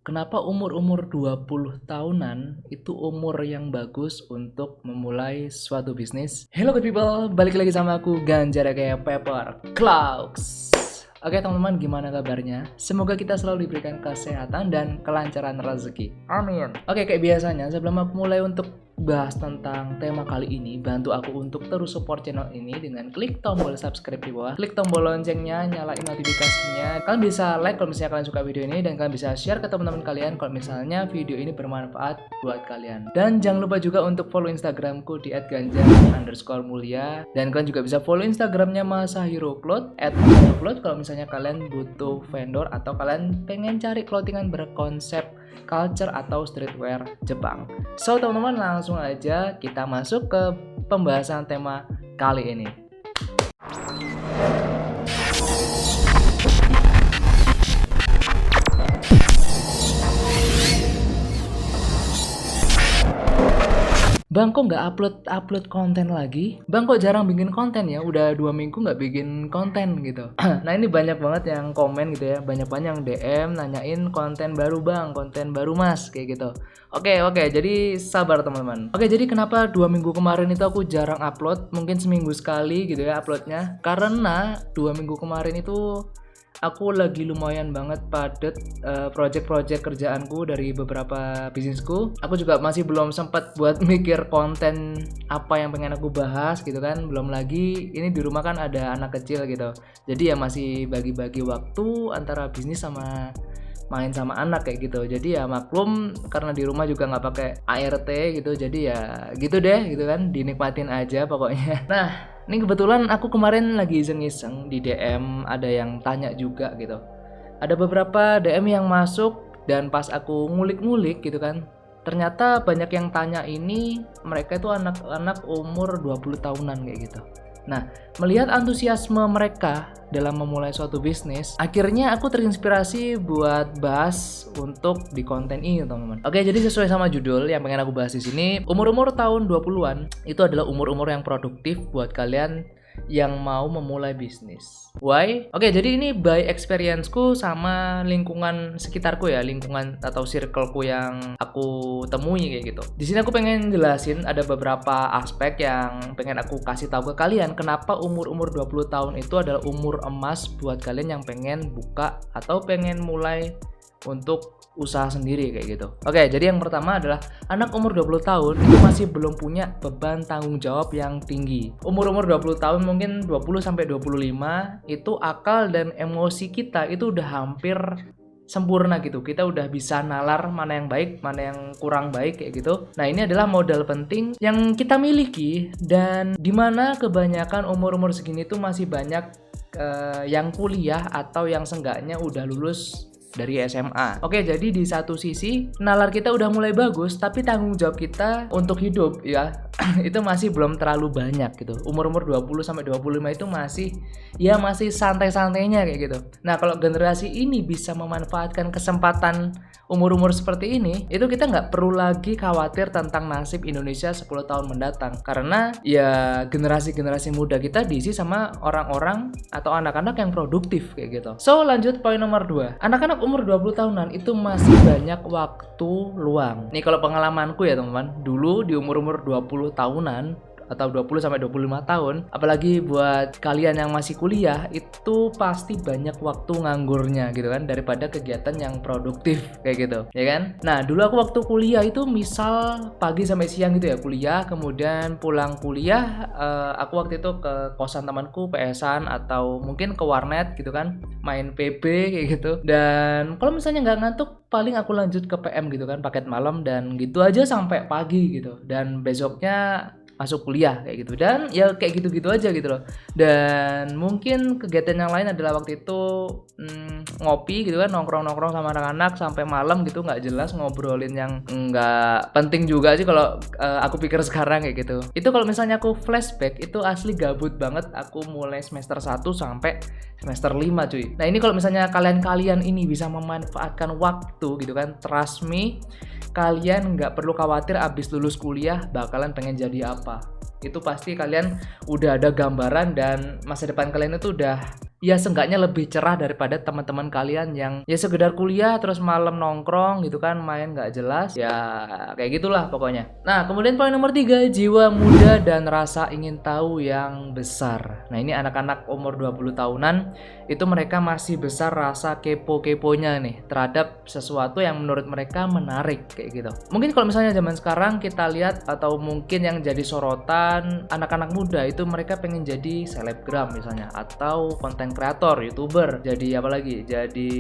Kenapa umur-umur 20 tahunan itu umur yang bagus untuk memulai suatu bisnis? Hello good people, balik lagi sama aku Ganjar kayak Pepper Clouds. Oke teman-teman, gimana kabarnya? Semoga kita selalu diberikan kesehatan dan kelancaran rezeki. Amin. Oke, kayak biasanya sebelum aku mulai untuk bahas tentang tema kali ini, bantu aku untuk terus support channel ini dengan klik tombol subscribe di bawah, klik tombol loncengnya, nyalain notifikasinya. Kalian bisa like kalau misalnya kalian suka video ini, dan kalian bisa share ke teman-teman kalian kalau misalnya video ini bermanfaat buat kalian. Dan jangan lupa juga untuk follow Instagramku di @ganjar_mulia, dan kalian juga bisa follow Instagramnya Masahiro Cloth @masahirocloth kalau misalnya kalian butuh vendor atau kalian pengen cari clothingan berkonsep culture atau streetwear Jepang. So teman-teman, langsung aja kita masuk ke pembahasan tema kali ini. Bang, kok nggak upload konten lagi? Bang, kok jarang bikin konten ya? Udah 2 minggu nggak bikin konten gitu. Nah, ini banyak banget yang komen gitu ya. Banyak yang DM nanyain konten baru bang, konten baru mas, kayak gitu. Oke, jadi sabar teman-teman. Oke, jadi kenapa 2 minggu kemarin itu aku jarang upload? Mungkin seminggu sekali gitu ya uploadnya. Karena 2 minggu kemarin itu aku lagi lumayan banget padet project-project kerjaanku dari beberapa bisnisku. Aku juga masih belum sempat buat mikir konten apa yang pengen aku bahas gitu kan. Belum lagi ini di rumah kan ada anak kecil gitu. Jadi ya masih bagi-bagi waktu antara bisnis sama main sama anak kayak gitu. Jadi ya maklum karena di rumah juga nggak pakai ART gitu. Jadi ya gitu deh gitu kan, dinikmatin aja pokoknya. Nah, ini kebetulan aku kemarin lagi iseng-iseng di DM, ada yang tanya juga gitu. Ada beberapa DM yang masuk dan pas aku ngulik-ngulik gitu kan, ternyata banyak yang tanya ini mereka itu anak-anak umur 20 tahunan kayak gitu. Nah, melihat antusiasme mereka dalam memulai suatu bisnis, akhirnya aku terinspirasi buat bahas untuk di konten ini, teman-teman. Oke, jadi sesuai sama judul yang pengen aku bahas di sini, umur-umur tahun 20-an itu adalah umur-umur yang produktif buat kalian yang mau memulai bisnis. Why? Oke, jadi ini by experience-ku sama lingkungan sekitarku ya, lingkungan atau circle-ku yang aku temui kayak gitu. Di sini aku pengen jelasin ada beberapa aspek yang pengen aku kasih tahu ke kalian kenapa umur-umur 20 tahun itu adalah umur emas buat kalian yang pengen buka atau pengen mulai untuk usaha sendiri kayak gitu. Oke, jadi yang pertama adalah anak umur 20 tahun itu masih belum punya beban tanggung jawab yang tinggi. Umur-umur 20 tahun mungkin 20 sampai 25 itu akal dan emosi kita itu udah hampir sempurna gitu. Kita udah bisa nalar mana yang baik, mana yang kurang baik kayak gitu. Nah, ini adalah modal penting yang kita miliki dan dimana kebanyakan umur-umur segini tuh masih banyak yang kuliah atau yang seenggaknya udah lulus dari SMA. Oke, jadi di satu sisi nalar kita udah mulai bagus, tapi tanggung jawab kita untuk hidup ya itu masih belum terlalu banyak gitu. Umur-umur 20 sampai 25 itu masih santai-santainya kayak gitu. Nah, kalau generasi ini bisa memanfaatkan kesempatan umur-umur seperti ini, itu kita nggak perlu lagi khawatir tentang nasib Indonesia 10 tahun mendatang. Karena ya generasi-generasi muda kita diisi sama orang-orang atau anak-anak yang produktif kayak gitu. So, lanjut poin nomor 2. Anak-anak umur 20 tahunan itu masih banyak waktu luang. Nih kalau pengalamanku ya teman-teman, dulu di umur-umur 20 tahunan atau 20 sampai 25 tahun, apalagi buat kalian yang masih kuliah, itu pasti banyak waktu nganggurnya gitu kan daripada kegiatan yang produktif kayak gitu, ya kan? Nah, dulu aku waktu kuliah itu misal pagi sampai siang gitu ya kuliah, kemudian pulang kuliah aku waktu itu ke kosan temanku, PS-an atau mungkin ke warnet gitu kan, main PB kayak gitu. Dan kalau misalnya nggak ngantuk, paling aku lanjut ke PM gitu kan, paket malam, dan gitu aja sampai pagi gitu. Dan besoknya masuk kuliah kayak gitu, dan ya kayak gitu-gitu aja gitu loh. Dan mungkin kegiatan yang lain adalah waktu itu ngopi gitu kan, nongkrong sama anak-anak sampai malam gitu, nggak jelas ngobrolin yang nggak penting juga sih kalau aku pikir sekarang kayak gitu. Itu kalau misalnya aku flashback itu asli gabut banget aku mulai semester 1 sampai semester 5 cuy. Nah, ini kalau misalnya kalian ini bisa memanfaatkan waktu gitu kan, trust me, kalian nggak perlu khawatir abis lulus kuliah bakalan pengen jadi apa. Itu pasti kalian udah ada gambaran dan masa depan kalian itu udah ya seenggaknya lebih cerah daripada teman-teman kalian yang ya sekedar kuliah terus malam nongkrong gitu kan, main nggak jelas ya, kayak gitulah pokoknya. Nah kemudian poin nomor 3, jiwa muda dan rasa ingin tahu yang besar. Nah ini anak-anak umur 20 tahunan itu mereka masih besar rasa kepo-keponya nih terhadap sesuatu yang menurut mereka menarik kayak gitu. Mungkin kalau misalnya zaman sekarang kita lihat atau mungkin yang jadi sorotan anak-anak muda itu mereka pengen jadi selebgram misalnya, atau konten kreator, youtuber, jadi apa lagi, jadi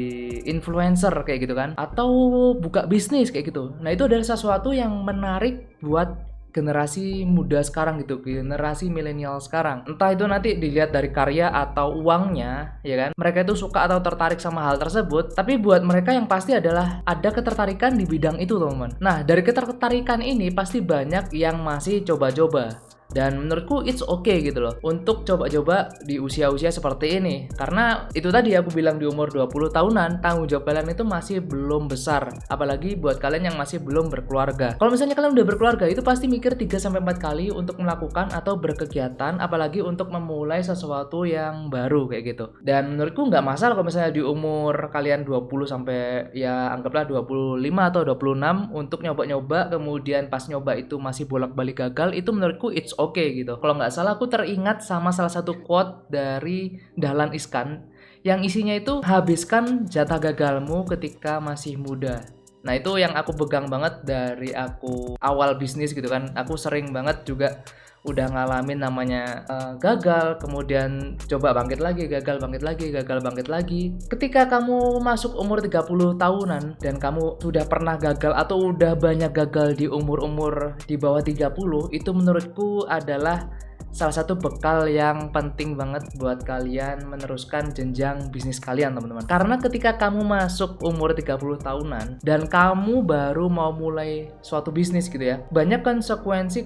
influencer kayak gitu kan, atau buka bisnis kayak gitu. Nah itu adalah sesuatu yang menarik buat generasi muda sekarang gitu, generasi milenial sekarang. Entah itu nanti dilihat dari karya atau uangnya, ya kan? Mereka itu suka atau tertarik sama hal tersebut, tapi buat mereka yang pasti adalah ada ketertarikan di bidang itu, teman-teman. Nah, dari ketertarikan ini pasti banyak yang masih coba-coba. Dan menurutku it's okay gitu loh untuk coba-coba di usia-usia seperti ini. Karena itu tadi aku bilang di umur 20 tahunan, tanggung jawab kalian itu masih belum besar. Apalagi buat kalian yang masih belum berkeluarga. Kalau misalnya kalian udah berkeluarga, itu pasti mikir 3-4 kali untuk melakukan atau berkegiatan, apalagi untuk memulai sesuatu yang baru kayak gitu. Dan menurutku nggak masalah kalau misalnya di umur kalian 20 sampai ya anggaplah 25 atau 26 untuk nyoba-nyoba, kemudian pas nyoba itu masih bolak-balik gagal, itu menurutku it's okay gitu. Kalau nggak salah aku teringat sama salah satu quote dari Dahlan Iskan yang isinya itu habiskan jatah gagalmu ketika masih muda. Nah itu yang aku pegang banget dari aku awal bisnis gitu kan. Aku sering banget juga udah ngalamin namanya gagal, kemudian coba bangkit lagi, gagal bangkit lagi, gagal bangkit lagi. Ketika kamu masuk umur 30 tahunan dan kamu sudah pernah gagal atau udah banyak gagal di umur-umur di bawah 30, itu menurutku adalah salah satu bekal yang penting banget buat kalian meneruskan jenjang bisnis kalian, teman-teman. Karena ketika kamu masuk umur 30 tahunan dan kamu baru mau mulai suatu bisnis gitu ya, banyak konsekuensi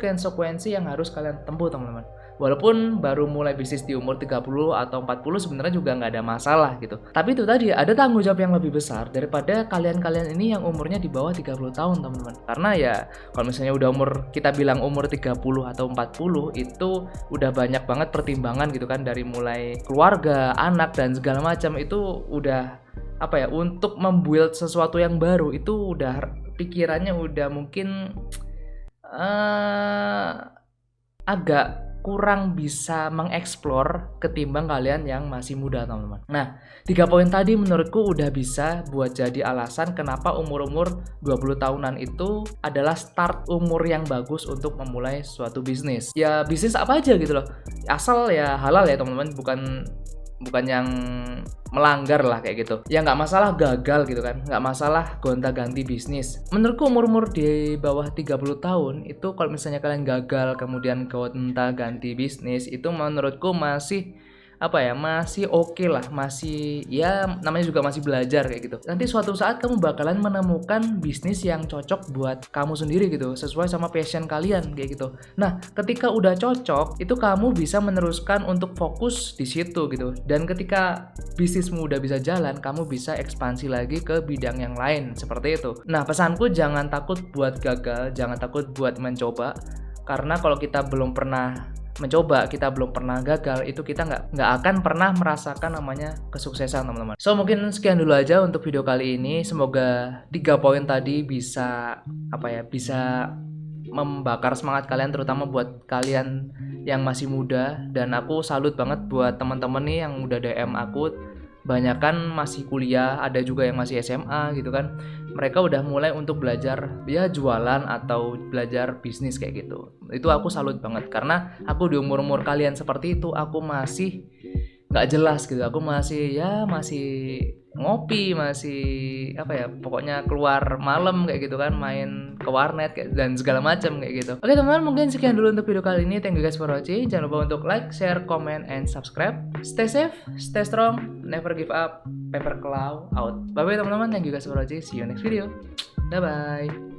yang harus kalian tempuh, teman-teman. Walaupun baru mulai bisnis di umur 30 atau 40 sebenarnya juga nggak ada masalah gitu. Tapi itu tadi ada tanggung jawab yang lebih besar daripada kalian-kalian ini yang umurnya di bawah 30 tahun, teman-teman. Karena ya kalau misalnya udah umur, kita bilang umur 30 atau 40 itu udah banyak banget pertimbangan gitu kan, dari mulai keluarga, anak dan segala macam. Itu udah apa ya, untuk membuild sesuatu yang baru itu udah pikirannya udah mungkin agak kurang bisa mengeksplor ketimbang kalian yang masih muda, teman-teman. Nah, 3 poin tadi menurutku udah bisa buat jadi alasan kenapa umur-umur 20 tahunan itu adalah start umur yang bagus untuk memulai suatu bisnis. Ya bisnis apa aja gitu loh. Asal ya halal ya, teman-teman, bukan yang melanggar lah kayak gitu. Ya nggak masalah gagal gitu kan, nggak masalah gonta-ganti bisnis. Menurutku umur-umur di bawah 30 tahun itu kalau misalnya kalian gagal kemudian gonta-ganti bisnis, itu menurutku masih apa ya, masih oke lah, masih ya namanya juga masih belajar kayak gitu. Nanti suatu saat kamu bakalan menemukan bisnis yang cocok buat kamu sendiri gitu, sesuai sama passion kalian kayak gitu. Nah ketika udah cocok itu kamu bisa meneruskan untuk fokus di situ gitu, dan ketika bisnismu udah bisa jalan, kamu bisa ekspansi lagi ke bidang yang lain seperti itu. Nah pesanku, jangan takut buat gagal, jangan takut buat mencoba, karena kalau kita belum pernah mencoba, kita belum pernah gagal, itu kita nggak akan pernah merasakan namanya kesuksesan, teman-teman. So mungkin sekian dulu aja untuk video kali ini. Semoga 3 poin tadi bisa apa ya, bisa membakar semangat kalian, terutama buat kalian yang masih muda. Dan aku salut banget buat teman-teman nih yang udah DM aku, banyakan masih kuliah, ada juga yang masih SMA gitu kan. Mereka udah mulai untuk belajar ya jualan atau belajar bisnis kayak gitu. Itu aku salut banget, karena aku di umur-umur kalian seperti itu aku masih nggak jelas gitu. Aku masih ngopi, masih apa ya, pokoknya keluar malam kayak gitu kan, main ke warnet dan segala macam kayak gitu. Oke teman-teman, mungkin sekian dulu untuk video kali ini. Thank you guys for watching. Jangan lupa untuk like, share, comment, and subscribe. Stay safe, stay strong, never give up. Paper Claw out. Bye bye teman-teman. Thank you guys for watching. See you next video. Bye bye.